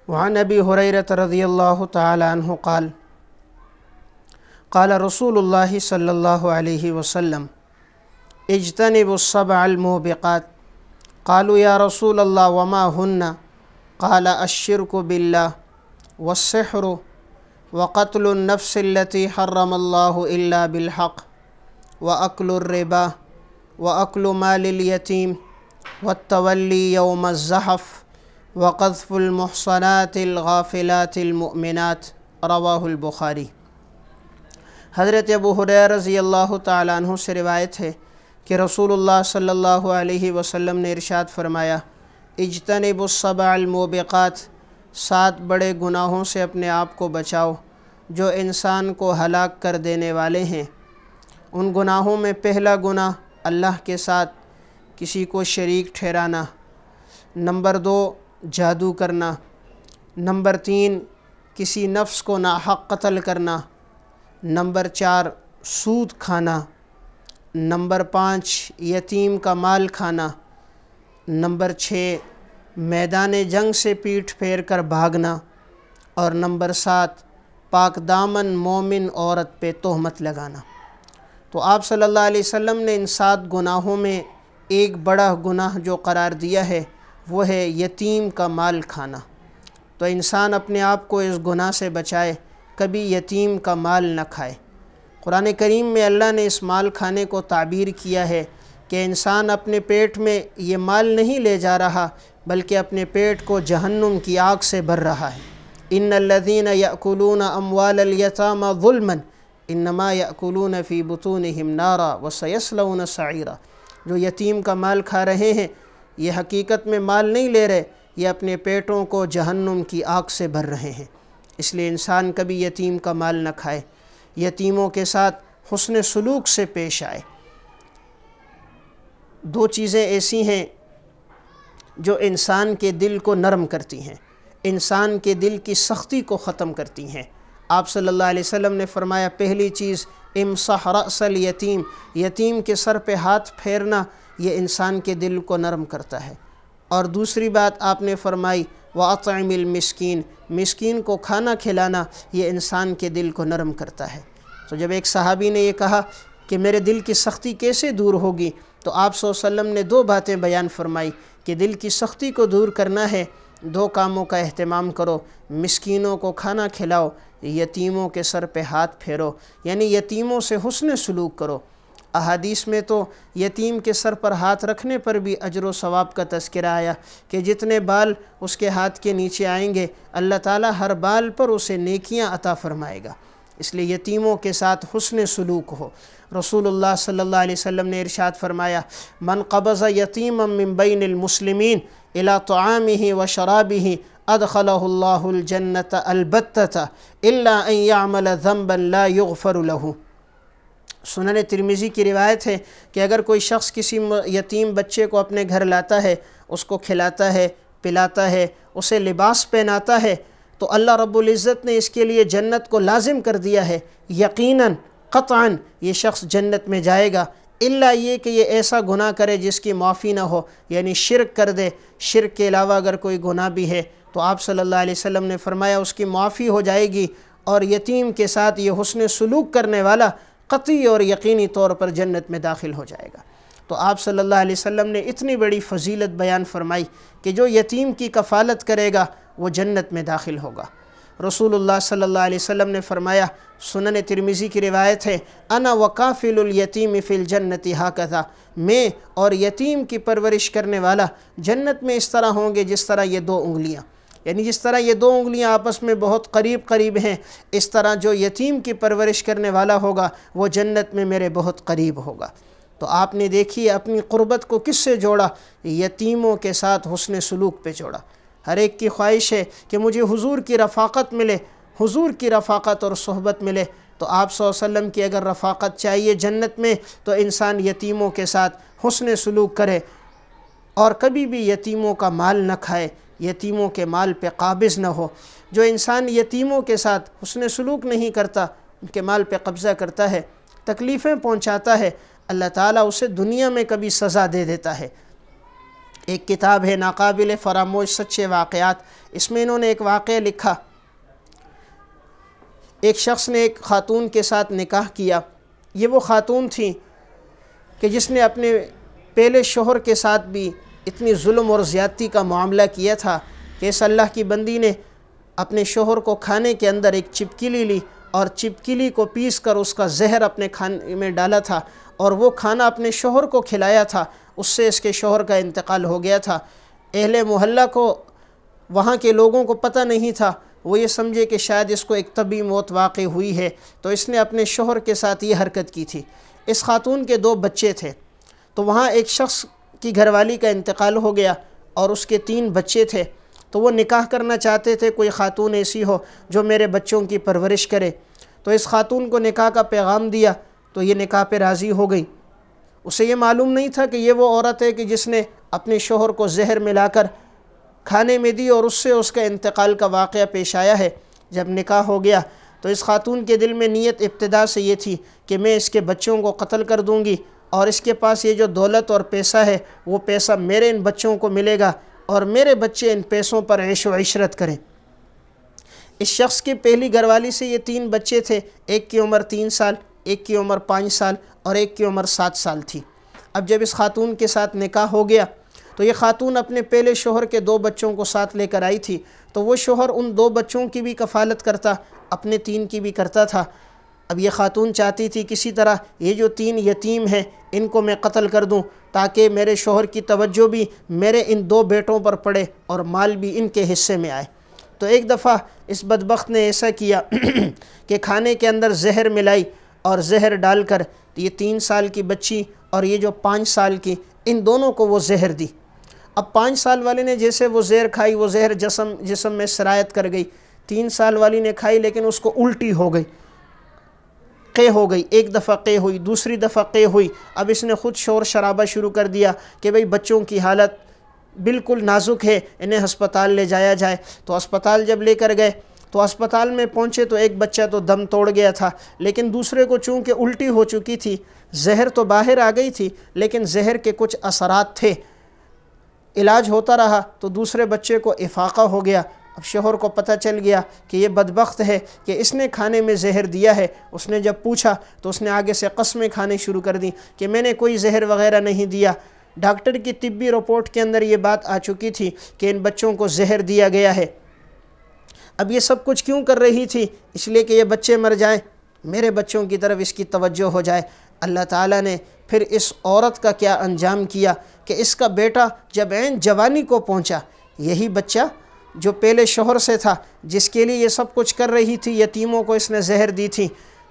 وعن ابی ہریرہ رضی اللہ تعالی عنہ قال قال رسول اللہ صلی اللہ علیہ وسلم اجتنبوا السبع الموبقات قالوا یا رسول اللہ وما ہن قال الشرک باللہ والسحر وقتل النفس التي حرم الله إلا بالحق وأكل الربا وأكل مال اليتيم والتولي يوم الزحف وقذف المحصنات الغافلات المؤمنات رواہ البخاری۔ حضرت ابو ہریرہ رضی اللہ تعالیٰ عنہ سے روایت ہے کہ رسول اللہ صلی اللہ علیہ وسلم نے ارشاد فرمایا، اجتنبوا السبع الموبقات، 7 بڑے گناہوں سے اپنے آپ کو بچاؤ جو انسان کو ہلاک کر دینے والے ہیں۔ ان گناہوں میں پہلا گناہ اللہ کے ساتھ کسی کو شریک ٹھہرانا، نمبر 2 جادو کرنا، نمبر 3 کسی نفس کو ناحق قتل کرنا، نمبر 4 سود کھانا، نمبر 5 یتیم کا مال کھانا، نمبر 6 میدان جنگ سے پیٹھ پھیر کر بھاگنا، اور نمبر 7 پاک دامن مومن عورت پہ تہمت لگانا۔ تو آپ صلی اللہ علیہ وسلم نے ان 7 گناہوں میں ایک بڑا گناہ جو قرار دیا ہے وہ ہے یتیم کا مال کھانا۔ تو انسان اپنے آپ کو اس گناہ سے بچائے، کبھی یتیم کا مال نہ کھائے۔ قرآن کریم میں اللہ نے اس مال کھانے کو تعبیر کیا ہے کہ انسان اپنے پیٹ میں یہ مال نہیں لے جا رہا بلکہ اپنے پیٹ کو جہنم کی آگ سے بھر رہا ہے۔ ان الذین یأکلون اموال الیتامی ظلما انما یأکلون فی بطونہم نارا وسیصلون سعیرا۔ جو یتیم کا مال کھا رہے ہیں یہ حقیقت میں مال نہیں لے رہے، یہ اپنے پیٹوں کو جہنم کی آگ سے بھر رہے ہیں۔ اس لیے انسان کبھی یتیم کا مال نہ کھائے، یتیموں کے ساتھ حسن سلوک سے پیش آئے۔ 2 چیزیں ایسی ہیں جو انسان کے دل کو نرم کرتی ہیں، انسان کے دل کی سختی کو ختم کرتی ہیں۔ آپ صلی اللہ علیہ وسلم نے فرمایا، پہلی چیز امسح رأس الیتیم، یتیم کے سر پہ ہاتھ پھیرنا یہ انسان کے دل کو نرم کرتا ہے۔ اور دوسری بات آپ نے فرمائی وَأَطْعِمِ الْمِسْكِينَ، مسکین کو کھانا کھلانا یہ انسان کے دل کو نرم کرتا ہے۔ تو جب ایک صحابی نے یہ کہا کہ میرے دل کی سختی کیسے دور ہوگی، تو آپ صلی اللہ علیہ وسلم نے 2 باتیں بیان فرمائی کہ دل کی سختی کو دور کرنا ہے، 2 کاموں کا اہتمام کرو، مسکینوں کو کھانا کھلاؤ، یتیموں کے سر پہ ہاتھ پھیرو، یعنی یتیموں سے حسن سلوک کرو۔ احادیث میں تو یتیم کے سر پر ہاتھ رکھنے پر بھی اجر و ثواب کا تذکرہ آیا کہ جتنے بال اس کے ہاتھ کے نیچے آئیں گے اللہ تعالیٰ ہر بال پر اسے نیکیاں عطا فرمائے گا۔ اس لیے یتیموں کے ساتھ حسن سلوک ہو۔ رسول اللہ صلی اللہ علیہ وسلم نے ارشاد فرمایا، من قبض یتیما من بین المسلمین الی طعامہ و شرابہ ادخلہ اللہ الجنۃ البتۃ الا ان یعمل ذنبا لا یغفر لہ۔ سنن ترمذی کی روایت ہے کہ اگر کوئی شخص کسی یتیم بچے کو اپنے گھر لاتا ہے، اس کو کھلاتا ہے، پلاتا ہے، اسے لباس پہناتا ہے، تو اللہ رب العزت نے اس کے لیے جنت کو لازم کر دیا ہے، یقیناً قطعاً یہ شخص جنت میں جائے گا، الا یہ کہ یہ ایسا گناہ کرے جس کی معافی نہ ہو، یعنی شرک کر دے۔ شرک کے علاوہ اگر کوئی گناہ بھی ہے تو آپ صلی اللہ علیہ وسلم نے فرمایا اس کی معافی ہو جائے گی، اور یتیم کے ساتھ یہ حسن سلوک کرنے والا قطعی اور یقینی طور پر جنت میں داخل ہو جائے گا۔ تو آپ صلی اللہ علیہ وسلم نے اتنی بڑی فضیلت بیان فرمائی کہ جو یتیم کی کفالت کرے گا وہ جنت میں داخل ہوگا۔ رسول اللہ صلی اللہ علیہ وسلم نے فرمایا، سنن ترمذی کی روایت ہے، انا وکافل الیتیم فی الجنت ھکذا، میں اور یتیم کی پرورش کرنے والا جنت میں اس طرح ہوں گے جس طرح یہ 2 انگلیاں، یعنی جس طرح یہ 2 انگلیاں آپس میں بہت قریب ہیں، اس طرح جو یتیم کی پرورش کرنے والا ہوگا وہ جنت میں میرے بہت قریب ہوگا۔ تو آپ نے دیکھیے اپنی قربت کو کس سے جوڑا؟ یتیموں کے ساتھ حسن سلوک پہ جوڑا۔ ہر ایک کی خواہش ہے کہ مجھے حضور کی رفاقت ملے، حضور کی رفاقت اور صحبت ملے، تو آپ صلی اللہ علیہ وسلم کی اگر رفاقت چاہیے جنت میں تو انسان یتیموں کے ساتھ حسن سلوک کرے، اور کبھی بھی یتیموں کا مال نہ کھائے، یتیموں کے مال پہ قابض نہ ہو۔ جو انسان یتیموں کے ساتھ حسن سلوک نہیں کرتا، ان کے مال پہ قبضہ کرتا ہے، تکلیفیں پہنچاتا ہے، اللہ تعالیٰ اسے دنیا میں کبھی سزا دے دیتا ہے۔ ایک کتاب ہے ناقابل فراموش سچے واقعات، اس میں انہوں نے ایک واقعہ لکھا۔ ایک شخص نے ایک خاتون کے ساتھ نکاح کیا۔ یہ وہ خاتون تھی کہ جس نے اپنے پہلے شوہر کے ساتھ بھی اتنی ظلم اور زیادتی کا معاملہ کیا تھا کہ اس اللہ کی بندی نے اپنے شوہر کو کھانے کے اندر ایک چپکلی لی اور چپکلی کو پیس کر اس کا زہر اپنے کھانے میں ڈالا تھا اور وہ کھانا اپنے شوہر کو کھلایا تھا۔ اس سے اس کے شوہر کا انتقال ہو گیا تھا۔ اہل محلہ کو، وہاں کے لوگوں کو پتہ نہیں تھا، وہ یہ سمجھے کہ شاید اس کو ایک طبی موت واقع ہوئی ہے، تو اس نے اپنے شوہر کے ساتھ یہ حرکت کی تھی۔ اس خاتون کے 2 بچے تھے، تو وہاں ایک شخص کی گھر والی کا انتقال ہو گیا اور اس کے 3 بچے تھے، تو وہ نکاح کرنا چاہتے تھے، کوئی خاتون ایسی ہو جو میرے بچوں کی پرورش کرے۔ تو اس خاتون کو نکاح کا پیغام دیا تو یہ نکاح پہ راضی ہو گئی۔ اسے یہ معلوم نہیں تھا کہ یہ وہ عورت ہے کہ جس نے اپنے شوہر کو زہر ملا کر کھانے میں دی اور اس سے اس کا انتقال کا واقعہ پیش آیا ہے۔ جب نکاح ہو گیا تو اس خاتون کے دل میں نیت ابتدا سے یہ تھی کہ میں اس کے بچوں کو قتل کر دوں گی اور اس کے پاس یہ جو دولت اور پیسہ ہے وہ پیسہ میرے ان بچوں کو ملے گا اور میرے بچے ان پیسوں پر عیش و عشرت کریں۔ اس شخص کی پہلی گھر والی سے یہ 3 بچے تھے، ایک کی عمر 3 سال، ایک کی عمر 5 سال اور ایک کی عمر 7 سال تھی۔ اب جب اس خاتون کے ساتھ نکاح ہو گیا تو یہ خاتون اپنے پہلے شوہر کے 2 بچوں کو ساتھ لے کر آئی تھی، تو وہ شوہر ان 2 بچوں کی بھی کفالت کرتا، اپنے 3 کی بھی کرتا تھا۔ اب یہ خاتون چاہتی تھی کسی طرح یہ جو 3 یتیم ہیں ان کو میں قتل کر دوں تاکہ میرے شوہر کی توجہ بھی میرے ان 2 بیٹوں پر پڑے اور مال بھی ان کے حصے میں آئے۔ تو ایک دفعہ اس بدبخت نے ایسا کیا کہ کھانے کے اندر زہر ملائی اور زہر ڈال کر یہ 3 سال کی بچی اور یہ جو 5 سال کی، ان دونوں کو وہ زہر دی۔ اب 5 سال والے نے جیسے وہ زہر کھائی، وہ زہر جسم میں سرایت کر گئی۔ 3 سال والی نے کھائی لیکن اس کو الٹی ہو گئی، قے ہو گئی، ایک دفعہ قے ہوئی، دوسری دفعہ قے ہوئی۔ اب اس نے خود شور شرابہ شروع کر دیا کہ بھئی بچوں کی حالت بالکل نازک ہے، انہیں ہسپتال لے جایا جائے۔ تو ہسپتال جب لے کر گئے تو ہسپتال میں پہنچے تو ایک بچہ تو دم توڑ گیا تھا، لیکن دوسرے کو چونکہ الٹی ہو چکی تھی، زہر تو باہر آ گئی تھی لیکن زہر کے کچھ اثرات تھے۔ علاج ہوتا رہا تو دوسرے بچے کو افاقہ ہو گیا۔ اب شوہر کو پتہ چل گیا کہ یہ بدبخت ہے کہ اس نے کھانے میں زہر دیا ہے۔ اس نے جب پوچھا تو اس نے آگے سے قسمیں کھانے شروع کر دیں کہ میں نے کوئی زہر وغیرہ نہیں دیا۔ ڈاکٹر کی طبی رپورٹ کے اندر یہ بات آ چکی تھی کہ ان بچوں کو زہر دیا گیا ہے۔ اب یہ سب کچھ کیوں کر رہی تھی؟ اس لیے کہ یہ بچے مر جائیں، میرے بچوں کی طرف اس کی توجہ ہو جائے۔ اللہ تعالیٰ نے پھر اس عورت کا کیا انجام کیا کہ اس کا بیٹا جب عین جوانی کو پہنچا، یہی بچہ جو پہلے شوہر سے تھا جس کے لیے یہ سب کچھ کر رہی تھی، یتیموں کو اس نے زہر دی تھی،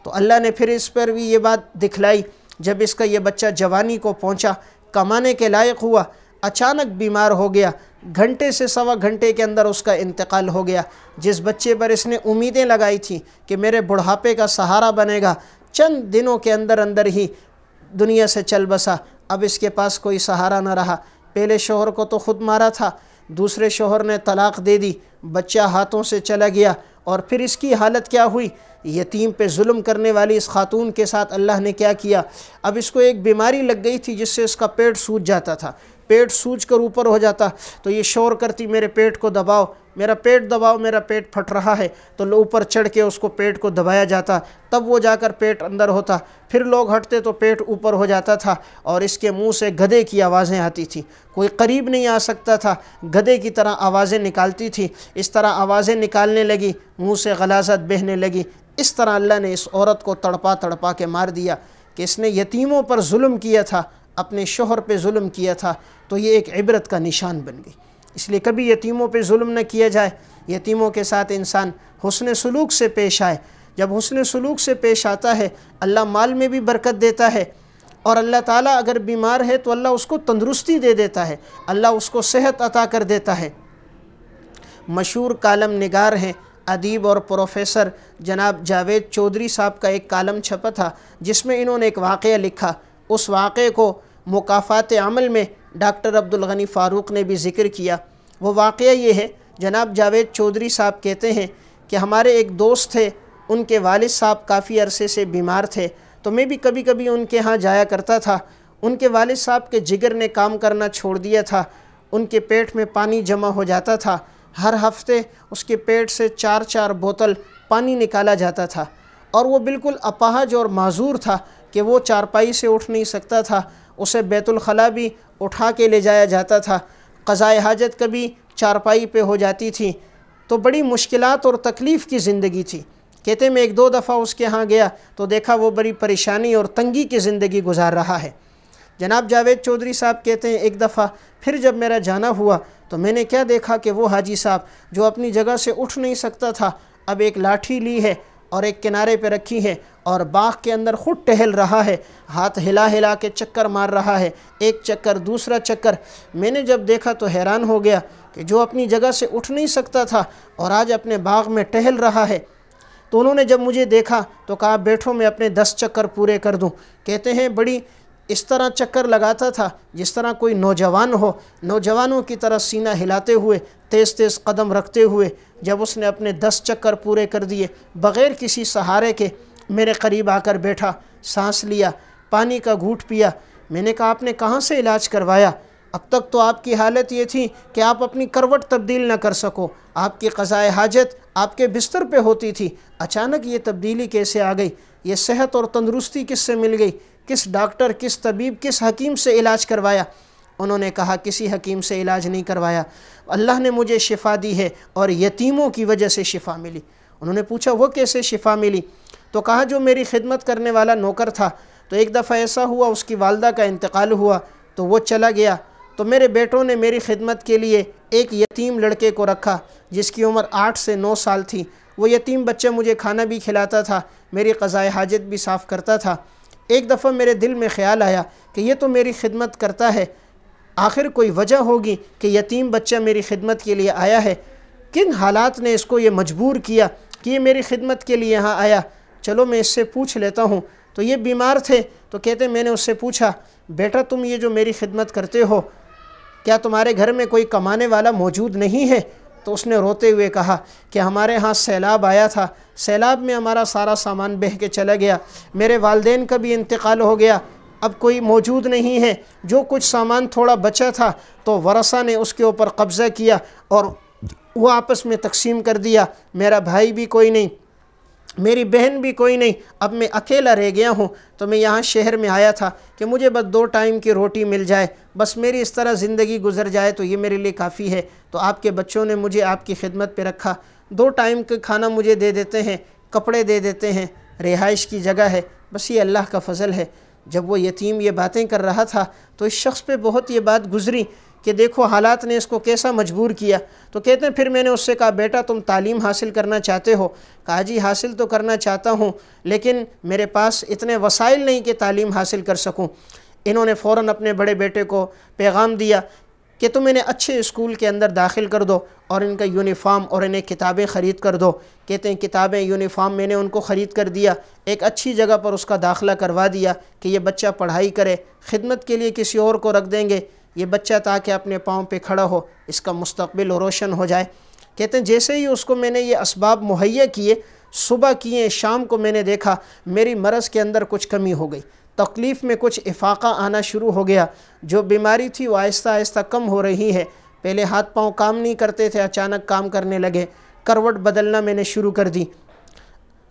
تو اللہ نے پھر اس پر بھی یہ بات دکھلائی۔ جب اس کا یہ بچہ جوانی کو پہنچا، کمانے کے لائق ہوا، اچانک بیمار ہو گیا، گھنٹے سے سوا گھنٹے کے اندر اس کا انتقال ہو گیا۔ جس بچے پر اس نے امیدیں لگائی تھیں کہ میرے بڑھاپے کا سہارا بنے گا، چند دنوں کے اندر اندر ہی دنیا سے چل بسا۔ اب اس کے پاس کوئی سہارا نہ رہا۔ پہلے شوہر کو تو خود مارا تھا، دوسرے شوہر نے طلاق دے دی، بچہ ہاتھوں سے چلا گیا، اور پھر اس کی حالت کیا ہوئی؟ یتیم پہ ظلم کرنے والی اس خاتون کے ساتھ اللہ نے کیا کیا؟ اب اس کو ایک بیماری لگ گئی تھی جس سے اس کا پیٹ سوج جاتا تھا، پیٹ سوج کر اوپر ہو جاتا تو یہ شور کرتی میرے پیٹ کو دباؤ، میرا پیٹ دباؤ، میرا پیٹ پھٹ رہا ہے، تو اوپر چڑھ کے اس کو پیٹ کو دبایا جاتا، تب وہ جا کر پیٹ اندر ہوتا، پھر لوگ ہٹتے تو پیٹ اوپر ہو جاتا تھا، اور اس کے منہ سے گدھے کی آوازیں آتی تھیں، کوئی قریب نہیں آ سکتا تھا، گدھے کی طرح آوازیں نکالتی تھی۔ اس طرح آوازیں نکالنے لگی، منہ سے غلاظت بہنے لگی۔ اس طرح اللہ نے اس عورت کو تڑپا تڑپا کے مار دیا کہ اس نے یتیموں پر ظلم کیا تھا، اپنے شوہر پہ ظلم کیا تھا، تو یہ ایک عبرت کا نشان بن گئی۔ اس لیے کبھی یتیموں پہ ظلم نہ کیا جائے، یتیموں کے ساتھ انسان حسن سلوک سے پیش آئے۔ جب حسن سلوک سے پیش آتا ہے، اللہ مال میں بھی برکت دیتا ہے، اور اللہ تعالیٰ اگر بیمار ہے تو اللہ اس کو تندرستی دے دیتا ہے، اللہ اس کو صحت عطا کر دیتا ہے۔ مشہور کالم نگار ہیں، ادیب اور پروفیسر جناب جاوید چودھری صاحب کا ایک کالم چھپا تھا جس میں انہوں نے ایک واقعہ لکھا۔ اس واقعے کو مکافات عمل میں ڈاکٹر عبدالغنی فاروق نے بھی ذکر کیا۔ وہ واقعہ یہ ہے، جناب جاوید چودھری صاحب کہتے ہیں کہ ہمارے ایک دوست تھے، ان کے والد صاحب کافی عرصے سے بیمار تھے، تو میں بھی کبھی کبھی ان کے ہاں جایا کرتا تھا۔ ان کے والد صاحب کے جگر نے کام کرنا چھوڑ دیا تھا، ان کے پیٹ میں پانی جمع ہو جاتا تھا، ہر ہفتے اس کے پیٹ سے 4 بوتل پانی نکالا جاتا تھا، اور وہ بالکل اپاہج اور معذور تھا کہ وہ چارپائی سے اٹھ نہیں سکتا تھا، اسے بیت الخلاء بھی اٹھا کے لے جایا جاتا تھا، قضائے حاجت کبھی چارپائی پہ ہو جاتی تھی، تو بڑی مشکلات اور تکلیف کی زندگی تھی۔ کہتے میں 1-2 دفعہ اس کے ہاں گیا تو دیکھا وہ بڑی پریشانی اور تنگی کی زندگی گزار رہا ہے۔ جناب جاوید چودھری صاحب کہتے ہیں ایک دفعہ پھر جب میرا جانا ہوا تو میں نے کیا دیکھا کہ وہ حاجی صاحب جو اپنی جگہ سے اٹھ نہیں سکتا تھا، اب ایک لاٹھی لی ہے اور ایک کنارے پہ رکھی ہے اور باغ کے اندر خود ٹہل رہا ہے، ہاتھ ہلا ہلا کے چکر مار رہا ہے، ایک چکر دوسرا چکر۔ میں نے جب دیکھا تو حیران ہو گیا کہ جو اپنی جگہ سے اٹھ نہیں سکتا تھا اور آج اپنے باغ میں ٹہل رہا ہے۔ تو انہوں نے جب مجھے دیکھا تو کہا بیٹھو میں اپنے 10 چکر پورے کر دوں۔ کہتے ہیں بڑی اس طرح چکر لگاتا تھا جس طرح کوئی نوجوان ہو، نوجوانوں کی طرح سینہ ہلاتے ہوئے، تیز تیز قدم رکھتے ہوئے جب اس نے اپنے 10 چکر پورے کر دیے، بغیر کسی سہارے کے میرے قریب آ کر بیٹھا، سانس لیا، پانی کا گھونٹ پیا۔ میں نے کہا آپ نے کہاں سے علاج کروایا؟ اب تک تو آپ کی حالت یہ تھی کہ آپ اپنی کروٹ تبدیل نہ کر سکو، آپ کی قضائے حاجت آپ کے بستر پہ ہوتی تھی، اچانک یہ تبدیلی کیسے آ گئی؟ یہ صحت اور تندرستی کس سے مل گئی؟ کس ڈاکٹر، کس طبیب، کس حکیم سے علاج کروایا؟ انہوں نے کہا کسی حکیم سے علاج نہیں کروایا، اللہ نے مجھے شفا دی ہے اور یتیموں کی وجہ سے شفا ملی۔ انہوں نے پوچھا وہ کیسے شفا ملی؟ تو کہا جو میری خدمت کرنے والا نوکر تھا، تو ایک دفعہ ایسا ہوا اس کی والدہ کا انتقال ہوا تو وہ چلا گیا، تو میرے بیٹوں نے میری خدمت کے لیے ایک یتیم لڑکے کو رکھا جس کی عمر 8 سے 9 سال تھی۔ وہ یتیم بچہ مجھے کھانا بھی کھلاتا تھا، میری قضائے حاجت بھی صاف کرتا تھا۔ ایک دفعہ میرے دل میں خیال آیا کہ یہ تو میری خدمت کرتا ہے، آخر کوئی وجہ ہوگی کہ یتیم بچہ میری خدمت کے لیے آیا ہے، کن حالات نے اس کو یہ مجبور کیا کہ یہ میری خدمت کے لیے یہاں آیا؟ چلو میں اس سے پوچھ لیتا ہوں۔ تو یہ بیمار تھے، تو کہتے میں نے اس سے پوچھا بیٹا تم یہ جو میری خدمت کرتے ہو، کیا تمہارے گھر میں کوئی کمانے والا موجود نہیں ہے؟ تو اس نے روتے ہوئے کہا کہ ہمارے ہاں سیلاب آیا تھا، سیلاب میں ہمارا سارا سامان بہہ کے چلا گیا، میرے والدین کا بھی انتقال ہو گیا، اب کوئی موجود نہیں ہے، جو کچھ سامان تھوڑا بچا تھا تو ورثہ نے اس کے اوپر قبضہ کیا اور وہ آپس میں تقسیم کر دیا، میرا بھائی بھی کوئی نہیں، میری بہن بھی کوئی نہیں، اب میں اکیلا رہ گیا ہوں، تو میں یہاں شہر میں آیا تھا کہ مجھے بس 2 ٹائم کی روٹی مل جائے، بس میری اس طرح زندگی گزر جائے تو یہ میرے لیے کافی ہے۔ تو آپ کے بچوں نے مجھے آپ کی خدمت پہ رکھا، 2 ٹائم کا کھانا مجھے دے دیتے ہیں، کپڑے دے دیتے ہیں، رہائش کی جگہ ہے، بس یہ اللہ کا فضل ہے۔ جب وہ یتیم یہ باتیں کر رہا تھا تو اس شخص پہ بہت یہ بات گزری کہ دیکھو حالات نے اس کو کیسا مجبور کیا۔ تو کہتے ہیں پھر میں نے اس سے کہا بیٹا تم تعلیم حاصل کرنا چاہتے ہو؟ کہا جی حاصل تو کرنا چاہتا ہوں، لیکن میرے پاس اتنے وسائل نہیں کہ تعلیم حاصل کر سکوں۔ انہوں نے فوراً اپنے بڑے بیٹے کو پیغام دیا کہ تم انہیں اچھے اسکول کے اندر داخل کر دو اور ان کا یونیفارم اور انہیں کتابیں خرید کر دو۔ کہتے ہیں کتابیں، یونیفارم میں نے ان کو خرید کر دیا، ایک اچھی جگہ پر اس کا داخلہ کروا دیا کہ یہ بچہ پڑھائی کرے، خدمت کے لیے کسی اور کو رکھ دیں گے، یہ بچہ تاکہ اپنے پاؤں پہ کھڑا ہو، اس کا مستقبل روشن ہو جائے۔ کہتے ہیں جیسے ہی اس کو میں نے یہ اسباب مہیا کیے، صبح کیے، شام کو میں نے دیکھا میری مرض کے اندر کچھ کمی ہو گئی، تکلیف میں کچھ افاقہ آنا شروع ہو گیا، جو بیماری تھی وہ آہستہ آہستہ کم ہو رہی ہے۔ پہلے ہاتھ پاؤں کام نہیں کرتے تھے، اچانک کام کرنے لگے، کروٹ بدلنا میں نے شروع کر دی۔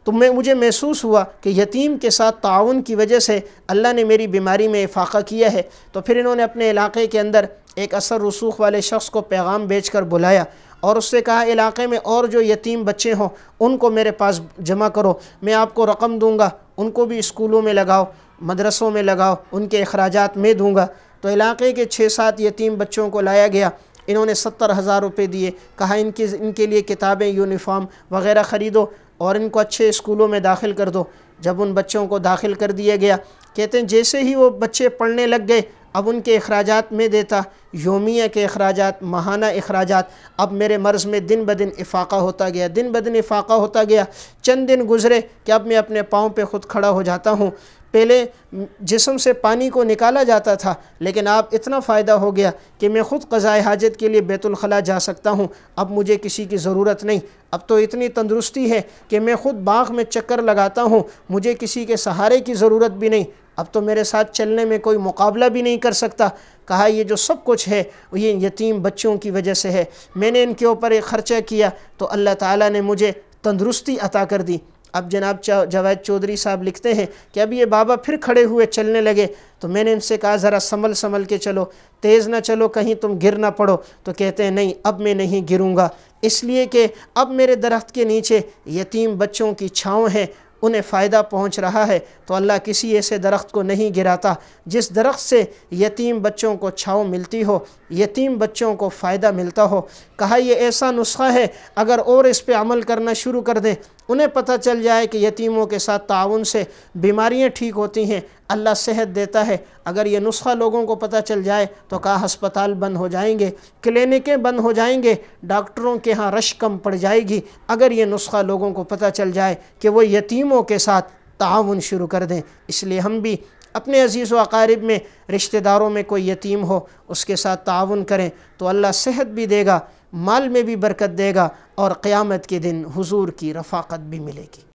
تو مجھے محسوس ہوا کہ یتیم کے ساتھ تعاون کی وجہ سے اللہ نے میری بیماری میں افاقہ کیا ہے۔ تو پھر انہوں نے اپنے علاقے کے اندر ایک اثر رسوخ والے شخص کو پیغام بھیج کر بلایا اور اس سے کہا علاقے میں اور جو یتیم بچے ہوں ان کو میرے پاس جمع کرو، میں آپ کو رقم دوں گا، ان کو بھی اسکولوں میں لگاؤ، مدرسوں میں لگاؤ، ان کے اخراجات میں دوں گا۔ تو علاقے کے 6-7 یتیم بچوں کو لایا گیا، انہوں نے 70,000 روپے دیے، کہا ان کے لیے کتابیں، یونیفارم وغیرہ خریدو اور ان کو اچھے اسکولوں میں داخل کر دو۔ جب ان بچوں کو داخل کر دیا گیا، کہتے ہیں جیسے ہی وہ بچے پڑھنے لگ گئے، اب ان کے اخراجات میں دیتا، یومیہ کے اخراجات، ماہانہ اخراجات، اب میرے مرض میں دن بدن افاقہ ہوتا گیا، دن بدن افاقہ ہوتا گیا۔ چند دن گزرے کہ اب میں اپنے پاؤں پہ خود کھڑا ہو جاتا ہوں، پہلے جسم سے پانی کو نکالا جاتا تھا، لیکن اب اتنا فائدہ ہو گیا کہ میں خود قضائے حاجت کے لیے بیت الخلاء جا سکتا ہوں، اب مجھے کسی کی ضرورت نہیں۔ اب تو اتنی تندرستی ہے کہ میں خود باغ میں چکر لگاتا ہوں، مجھے کسی کے سہارے کی ضرورت بھی نہیں، اب تو میرے ساتھ چلنے میں کوئی مقابلہ بھی نہیں کر سکتا۔ کہا یہ جو سب کچھ ہے یہ یتیم بچوں کی وجہ سے ہے، میں نے ان کے اوپر ایک خرچہ کیا تو اللہ تعالیٰ نے مجھے تندرستی عطا کر دی۔ اب جناب جاوید چودھری صاحب لکھتے ہیں کہ اب یہ بابا پھر کھڑے ہوئے چلنے لگے تو میں نے ان سے کہا ذرا سنبھل کے چلو، تیز نہ چلو کہیں تم گر نہ پڑو، تو کہتے ہیں نہیں اب میں نہیں گروں گا، اس لیے کہ اب میرے درخت کے نیچے یتیم بچوں کی چھاؤں ہے، انہیں فائدہ پہنچ رہا ہے، تو اللہ کسی ایسے درخت کو نہیں گراتا جس درخت سے یتیم بچوں کو چھاؤں ملتی ہو، یتیم بچوں کو فائدہ ملتا ہو۔ کہا یہ ایسا نسخہ ہے اگر اور اس پہ عمل کرنا شروع کر دیں، انہیں پتہ چل جائے کہ یتیموں کے ساتھ تعاون سے بیماریاں ٹھیک ہوتی ہیں، اللہ صحت دیتا ہے، اگر یہ نسخہ لوگوں کو پتہ چل جائے تو کہا ہسپتال بند ہو جائیں گے، کلینکیں بند ہو جائیں گے، ڈاکٹروں کے ہاں رش کم پڑ جائے گی اگر یہ نسخہ لوگوں کو پتہ چل جائے کہ وہ یتیموں کے ساتھ تعاون شروع کر دیں۔ اس لیے ہم بھی اپنے عزیز و اقارب میں رشتہ داروں میں کوئی یتیم ہو اس کے ساتھ تعاون کریں تو اللہ صحت بھی دے گا، مال میں بھی برکت دے گا اور قیامت کے دن حضور کی رفاقت بھی ملے گی۔